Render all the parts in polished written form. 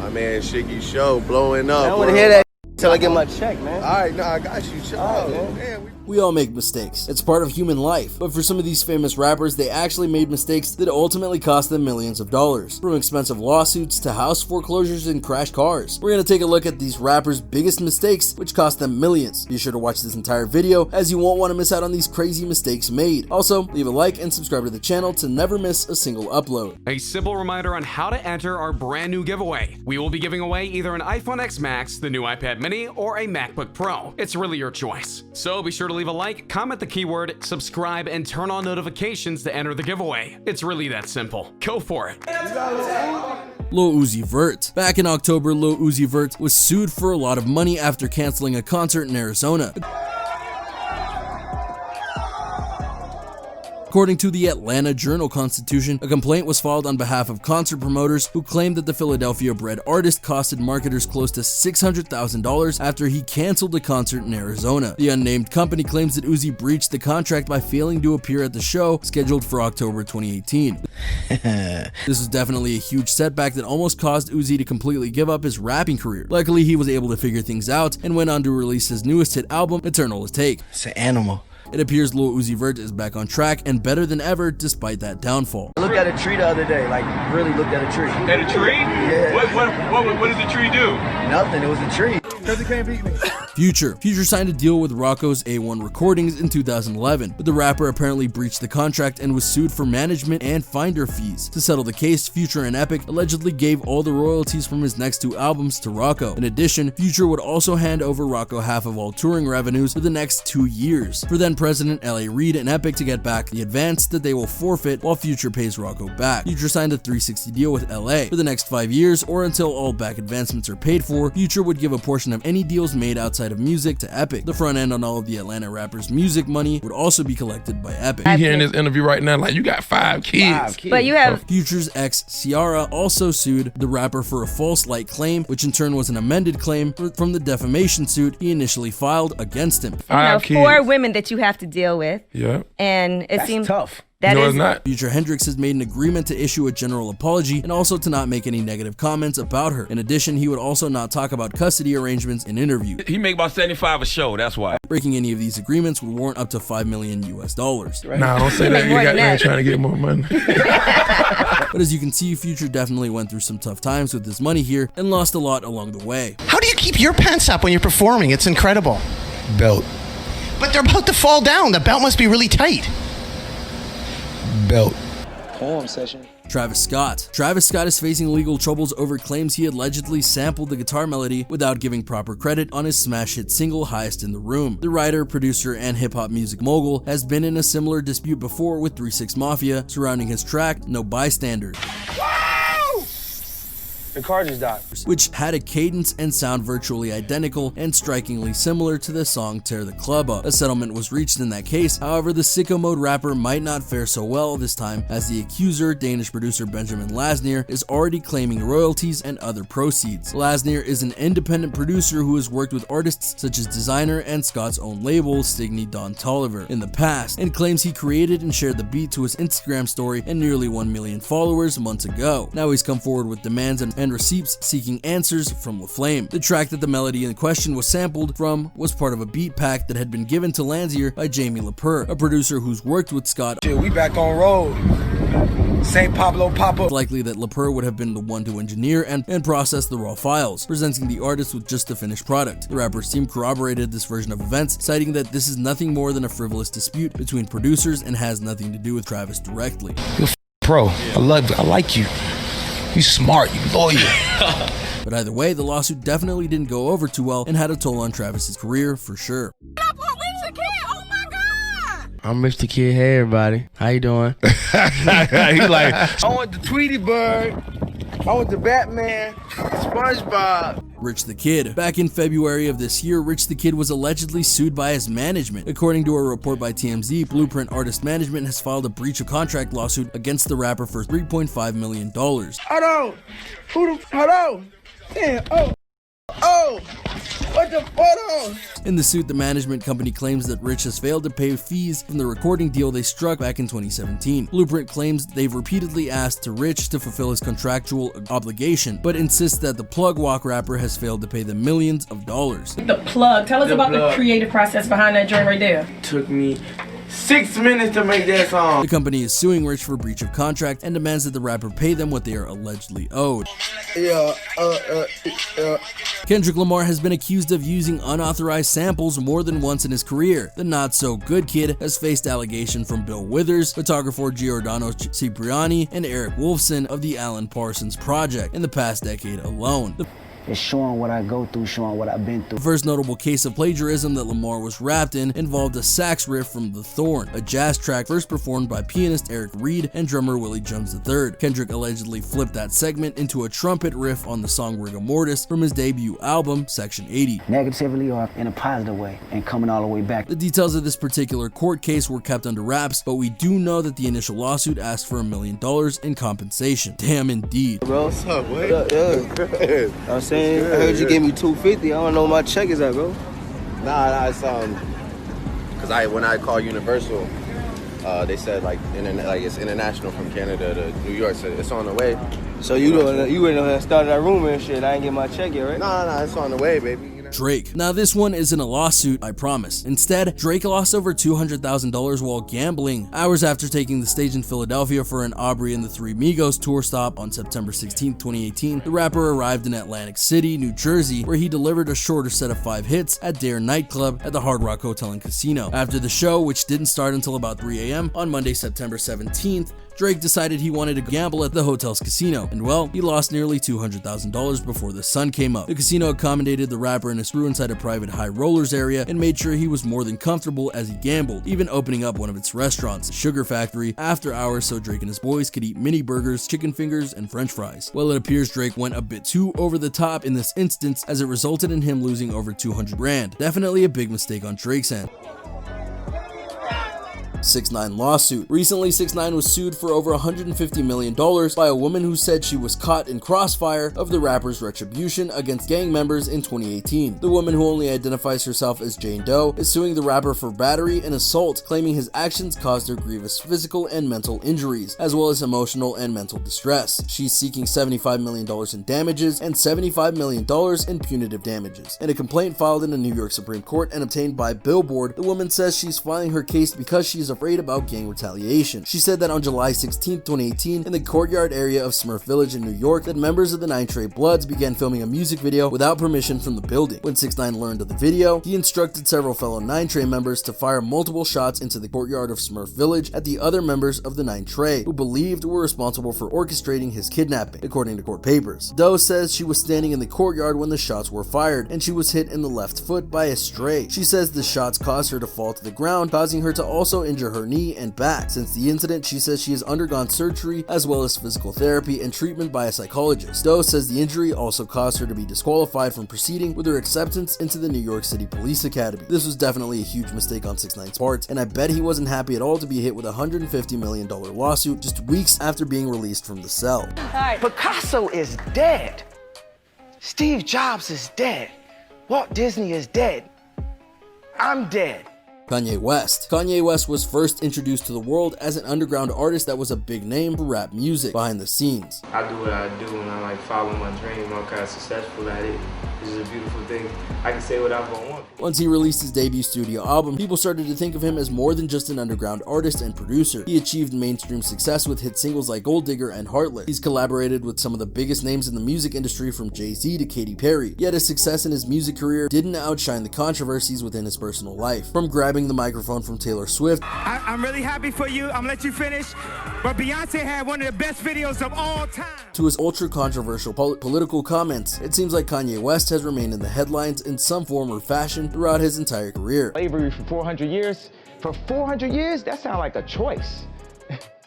My man Shiggy Show blowing up. I don't want to hear that till I get my check, man. All right, no, I got you. Chill out, man. We all make mistakes. It's part of human life. But for some of these famous rappers, they actually made mistakes that ultimately cost them millions of dollars. From expensive lawsuits to house foreclosures and crashed cars. We're gonna take a look at these rappers' biggest mistakes, which cost them millions. Be sure to watch this entire video, as you won't want to miss out on these crazy mistakes made. Also, leave a like and subscribe to the channel to never miss a single upload. A simple reminder on how to enter our brand new giveaway. We will be giving away either an iPhone X Max, the new iPad mini, or a MacBook Pro. It's really your choice. So be sure to leave a like, comment the keyword, subscribe, and turn on notifications to enter the giveaway. It's really that simple. Go for it. Lil Uzi Vert. Back in October, Lil Uzi Vert was sued for a lot of money after canceling a concert in Arizona. According to the Atlanta Journal-Constitution, a complaint was filed on behalf of concert promoters who claimed that the Philadelphia-bred artist costed marketers close to $600,000 after he canceled a concert in Arizona. The unnamed company claims that Uzi breached the contract by failing to appear at the show scheduled for October 2018. This was definitely a huge setback that almost caused Uzi to completely give up his rapping career. Luckily, he was able to figure things out and went on to release his newest hit album, Eternal Take. It's an animal. It appears Lil Uzi Vert is back on track and better than ever despite that downfall. I looked at a tree the other day, like really looked at a tree. At a tree? Yeah. What does the tree do? Nothing, it was a tree. Because it can't beat me. Future signed a deal with Rocco's A1 Recordings in 2011, but the rapper apparently breached the contract and was sued for management and finder fees. To settle the case, Future and Epic allegedly gave all the royalties from his next two albums to Rocco. In addition, Future would also hand over Rocco half of all touring revenues for the next 2 years. For then President L.A. Reid and Epic to get back the advance that they will forfeit while Future pays Rocco back. Future signed a 360 deal with L.A. For the next 5 years, or until all back advancements are paid for, Future would give a portion of any deals made outside of music to Epic. The front end on all of the Atlanta rappers' music money would also be collected by Epic. You hearing this interview right now like you got 5 kids. But you have Future's ex Ciara also sued the rapper for a false light claim, which in turn was an amended claim from the defamation suit he initially filed against him. 4 women that you have to deal with. Yeah. And it seems tough. No, it's not. Future Hendrix has made an agreement to issue a general apology and also to not make any negative comments about her. In addition, he would also not talk about custody arrangements in interviews. He make about 75 a show, that's why. Breaking any of these agreements would warrant up to $5 million US. Right. Nah, don't say that. You got man trying to get more money. But as you can see, Future definitely went through some tough times with his money here and lost a lot along the way. How do you keep your pants up when you're performing? It's incredible. Belt. But they're about to fall down. The belt must be really tight. Belt. Poem session. Travis Scott. Travis Scott is facing legal troubles over claims he allegedly sampled the guitar melody without giving proper credit on his smash hit single Highest in the Room. The writer, producer, and hip-hop music mogul has been in a similar dispute before with 3 6 Mafia surrounding his track No Bystanders. The car just died. Which had a cadence and sound virtually identical and strikingly similar to the song Tear the Club Up. A settlement was reached in that case, however the sicko mode rapper might not fare so well this time, as the accuser, Danish producer Benjamin Lasnier, is already claiming royalties and other proceeds. Lasnier is an independent producer who has worked with artists such as Designer and Scott's own label, Stigny Don Tolliver, in the past, and claims he created and shared the beat to his Instagram story and nearly 1 million followers months ago. Now he's come forward with demands and receipts seeking answers from LaFlame. The track that the melody in question was sampled from was part of a beat pack that had been given to Lanzier by Jamie Lepre, a producer who's worked with Scott. We back on road. St. Pablo Papa. It's likely that Lepre would have been the one to engineer and process the raw files, presenting the artist with just the finished product. The rapper's team corroborated this version of events, citing that this is nothing more than a frivolous dispute between producers and has nothing to do with Travis directly. You're pro. I like you. You smart, you loyal. But either way, the lawsuit definitely didn't go over too well and had a toll on Travis's career for sure. I'm Mr. Kid. Hey everybody, how you doing? He like, I want the Tweety Bird. I want the Batman. SpongeBob. Rich the Kid. Back in February of this year, Rich the Kid was allegedly sued by his management. According to a report by TMZ, Blueprint Artist Management has filed a breach of contract lawsuit against the rapper for $3.5 million. Hold on. Hold on. Damn. Oh. What Put the photos. In the suit, the management company claims that Rich has failed to pay fees from the recording deal they struck back in 2017. Blueprint claims they've repeatedly asked to Rich to fulfill his contractual obligation, but insists that the Plug Walk rapper has failed to pay them millions of dollars. The Plug. Tell us about the creative process behind that joint right there. Took me 6 minutes to make that song. The company is suing Rich for breach of contract and demands that the rapper pay them what they are allegedly owed. Kendrick Lamar has been accused of using unauthorized samples more than once in his career. The not-so-good kid has faced allegation from Bill Withers, photographer Giordano Cipriani, and Eric Wolfson of the Alan Parsons Project in the past decade alone. It's showing what I go through, showing what I've been through. The first notable case of plagiarism that Lamar was wrapped in involved a sax riff from The Thorn, a jazz track first performed by pianist Eric Reed and drummer Willie Jones III. Kendrick allegedly flipped that segment into a trumpet riff on the song Rigor Mortis from his debut album, Section 80. Negatively or in a positive way, and coming all the way back. The details of this particular court case were kept under wraps, but we do know that the initial lawsuit asked for $1 million in compensation. Damn indeed. Bro, what's up, boy? I'm saying, I heard you gave me $250. I don't know what my check is at, bro. Nah, it's cause when I call Universal, they said like it's international from Canada to New You so it's on the way. So you went on and started that rumor and shit. I ain't get my check yet, right? Nah, it's on the way, baby. Drake. Now this one isn't a lawsuit, I promise. Instead, Drake lost over $200,000 while gambling. Hours after taking the stage in Philadelphia for an Aubrey and the Three Migos tour stop on September 16, 2018, the rapper arrived in Atlantic City, New Jersey, where he delivered a shorter set of 5 hits at Dare nightclub at the Hard Rock Hotel and Casino. After the show, which didn't start until about 3 a.m. on Monday, September 17th, Drake decided he wanted to gamble at the hotel's casino, and well, he lost nearly $200,000 before the sun came up. The casino accommodated the rapper and his crew inside a private high rollers area and made sure he was more than comfortable as he gambled, even opening up one of its restaurants, the Sugar Factory, after hours so Drake and his boys could eat mini burgers, chicken fingers, and french fries. Well, it appears Drake went a bit too over the top in this instance as it resulted in him losing over $200,000. Definitely a big mistake on Drake's end. 6ix9ine lawsuit. Recently, 6ix9ine was sued for over $150 million by a woman who said she was caught in crossfire of the rapper's retribution against gang members in 2018. The woman, who only identifies herself as Jane Doe, is suing the rapper for battery and assault, claiming his actions caused her grievous physical and mental injuries, as well as emotional and mental distress. She's seeking $75 million in damages and $75 million in punitive damages. In a complaint filed in the New York Supreme Court and obtained by Billboard, the woman says she's filing her case because she's afraid about gang retaliation. She said that on July 16, 2018, in the courtyard area of Smurf Village in New York, that members of the 9 Trey Bloods began filming a music video without permission from the building. When 6ix9ine learned of the video, he instructed several fellow 9 Trey members to fire multiple shots into the courtyard of Smurf Village at the other members of the 9 Trey, who believed were responsible for orchestrating his kidnapping, according to court papers. Doe says she was standing in the courtyard when the shots were fired, and she was hit in the left foot by a stray. She says the shots caused her to fall to the ground, causing her to also injure her knee and back. Since the incident, she says she has undergone surgery as well as physical therapy and treatment by a psychologist. Doe says the injury also caused her to be disqualified from proceeding with her acceptance into the New York City Police Academy. This was definitely a huge mistake on 6ix9ine's part, and I bet he wasn't happy at all to be hit with a $150 million lawsuit just weeks after being released from the cell. Picasso is dead. Steve Jobs is dead. Walt Disney is dead. I'm dead. Kanye West. Kanye West was first introduced to the world as an underground artist that was a big name for rap music behind the scenes. I do what I do and I follow my dream. I'm kind of successful at it. It's just a beautiful thing. I can say whatever I want. Once he released his debut studio album, people started to think of him as more than just an underground artist and producer. He achieved mainstream success with hit singles like Gold Digger and Heartless. He's collaborated with some of the biggest names in the music industry, from Jay-Z to Katy Perry. Yet his success in his music career didn't outshine the controversies within his personal life. From grabbing the microphone from Taylor Swift, I'm really happy for you. I'm gonna let you finish. But Beyonce had one of the best videos of all time. To his ultra-controversial political comments, it seems like Kanye West has remained in the headlines in some form or fashion throughout his entire career. Slavery for 400 years? For 400 years? That sounds like a choice.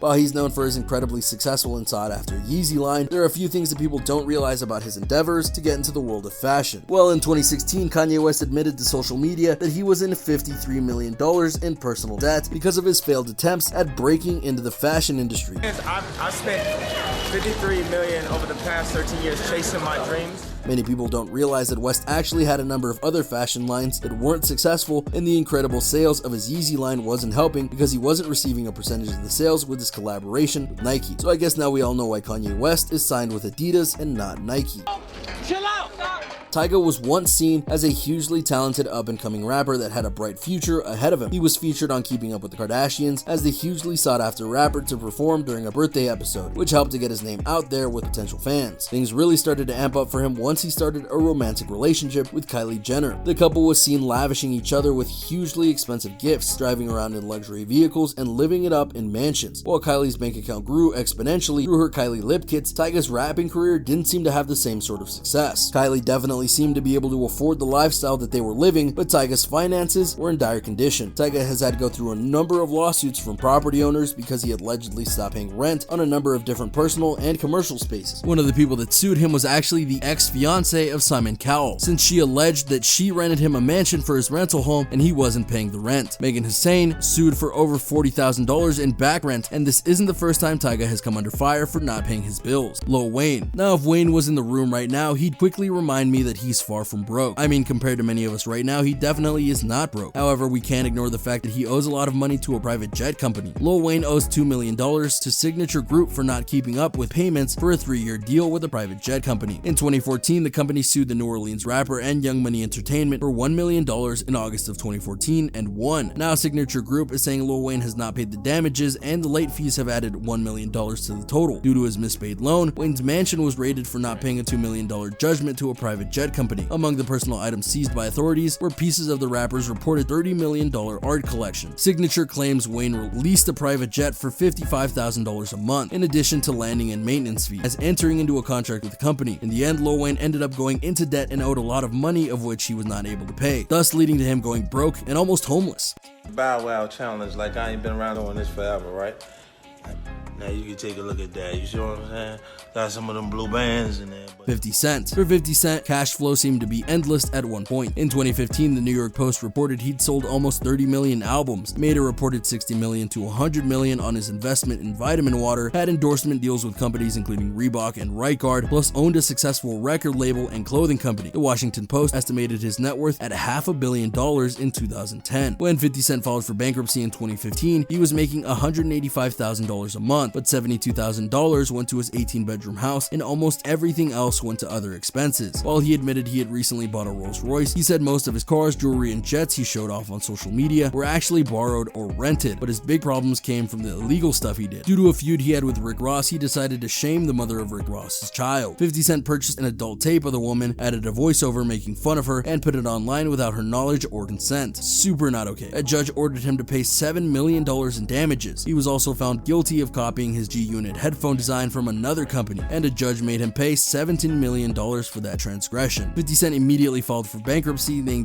While he's known for his incredibly successful and sought-after Yeezy line, there are a few things that people don't realize about his endeavors to get into the world of fashion. Well, in 2016, Kanye West admitted to social media that he was in $53 million in personal debt because of his failed attempts at breaking into the fashion industry. I spent 53 million over the past 13 years chasing my dreams. Many people don't realize that West actually had a number of other fashion lines that weren't successful, and the incredible sales of his Yeezy line wasn't helping because he wasn't receiving a percentage of the sales with his collaboration with Nike. So I guess now we all know why Kanye West is signed with Adidas and not Nike. Chill out. Tyga was once seen as a hugely talented up-and-coming rapper that had a bright future ahead of him. He was featured on Keeping Up with the Kardashians as the hugely sought-after rapper to perform during a birthday episode, which helped to get his name out there with potential fans. Things really started to amp up for him once he started a romantic relationship with Kylie Jenner. The couple was seen lavishing each other with hugely expensive gifts, driving around in luxury vehicles, and living it up in mansions. While Kylie's bank account grew exponentially through her Kylie lip kits, Tyga's rapping career didn't seem to have the same sort of success. Kylie definitely seemed to be able to afford the lifestyle that they were living, but Tyga's finances were in dire condition. Tyga has had to go through a number of lawsuits from property owners because he allegedly stopped paying rent on a number of different personal and commercial spaces. One of the people that sued him was actually the ex-fiance of Simon Cowell, since she alleged that she rented him a mansion for his rental home and he wasn't paying the rent. Megan Hussein sued for over $40,000 in back rent, and this isn't the first time Tyga has come under fire for not paying his bills. Lil Wayne. Now, if Wayne was in the room right now, he'd quickly remind me that he's far from broke. I mean, compared to many of us right now, he definitely is not broke. However, we can't ignore the fact that he owes a lot of money to a private jet company. Lil Wayne owes $2 million to Signature Group for not keeping up with payments for a 3-year deal with a private jet company. In 2014, the company sued the New Orleans rapper and Young Money Entertainment for $1 million in August of 2014 and won. Now, Signature Group is saying Lil Wayne has not paid the damages, and the late fees have added $1 million to the total. Due to his mispaid loan, Wayne's mansion was raided for not paying a $2 million judgment to a private jet company. Among the personal items seized by authorities were pieces of the rapper's reported $30 million art collection. Signature claims Wayne leased a private jet for $55,000 a month, in addition to landing and maintenance fees, as entering into a contract with the company. In the end, Lil Wayne ended up going into debt and owed a lot of money, of which he was not able to pay, thus leading to him going broke and almost homeless. Bow Wow challenge, like I ain't been around doing this forever, right? Now you can take a look at that, you see what I'm saying? Got some of them blue bands in there. 50 Cent. For 50 Cent, cash flow seemed to be endless at one point. In 2015, the New York Post reported he'd sold almost 30 million albums, made a reported 60 million to 100 million on his investment in vitamin water, had endorsement deals with companies including Reebok and Right Guard, plus owned a successful record label and clothing company. The Washington Post estimated his net worth at $500 million in 2010. When 50 Cent filed for bankruptcy in 2015, he was making $185,000 a month, but $72,000 went to his 18-bedroom house, and almost everything else went to other expenses. While he admitted he had recently bought a Rolls Royce, he said most of his cars, jewelry, and jets he showed off on social media were actually borrowed or rented, but his big problems came from the illegal stuff he did. Due to a feud he had with Rick Ross, he decided to shame the mother of Rick Ross's child. 50 Cent purchased an adult tape of the woman, added a voiceover making fun of her, and put it online without her knowledge or consent. Super not okay. A judge ordered him to pay $7 million in damages. He was also found guilty of copying his G-Unit headphone design from another company, and a judge made him pay $17 million for that transgression. 50 Cent immediately filed for bankruptcy, saying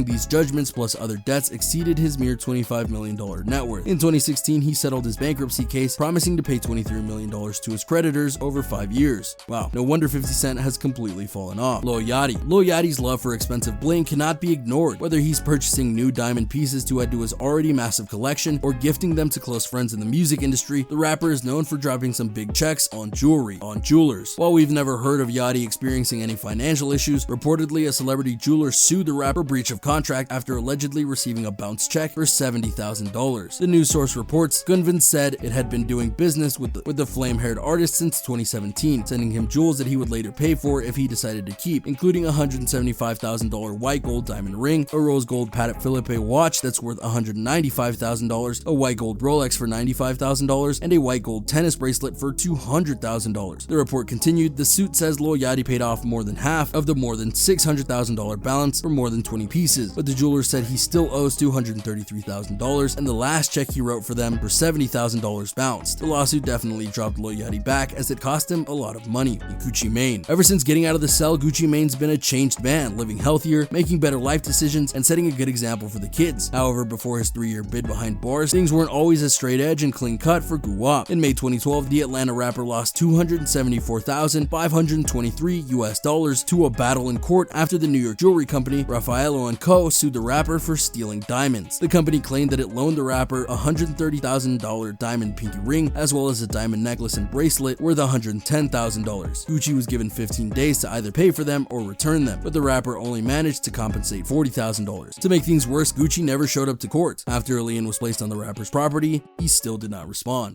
these judgments plus other debts exceeded his mere $25 million net worth. In 2016, he settled his bankruptcy case, promising to pay $23 million to his creditors over 5 years. Wow, no wonder 50 Cent has completely fallen off. Lil Yachty. Lil Yachty's love for expensive bling cannot be ignored. Whether he's purchasing new diamond pieces to add to his already massive collection or gifting them to close friends in the music industry, the rapper is known for dropping some big checks on jewelers. While we've never heard of Yachty experiencing any financial issues, reportedly a celebrity jeweler sued the rapper for breach of contract after allegedly receiving a bounce check for $70,000. The news source reports Gunvin said it had been doing business with the flame-haired artist since 2017, sending him jewels that he would later pay for if he decided to keep, including a $175,000 white gold diamond ring, a rose gold Patek Philippe watch that's worth $195,000, a white gold Rolex for $95,000, and a white gold tennis bracelet for $200,000. The report continued, the suit says Lil Yachty paid off more than half of the more than $600,000 balance for more than 20 pieces, but the jeweler said he still owes $233,000, and the last check he wrote for them for $70,000 bounced. The lawsuit definitely dropped Lil Yachty back as it cost him a lot of money. And Gucci Mane. Ever since getting out of the cell, Gucci Mane's been a changed man, living healthier, making better life decisions, and setting a good example for the kids. However, before his 3-year bid behind bars, things weren't always as straight edge and clean cut for for Guwap. In May 2012, the Atlanta rapper lost $274,523 to a battle in court after the New York jewelry company Raffaello & Co. sued the rapper for stealing diamonds. The company claimed that it loaned the rapper a $130,000 diamond pinky ring as well as a diamond necklace and bracelet worth $110,000. Gucci was given 15 days to either pay for them or return them, but the rapper only managed to compensate $40,000. To make things worse, Gucci never showed up to court. After a lien was placed on the rapper's property, he still did not respond.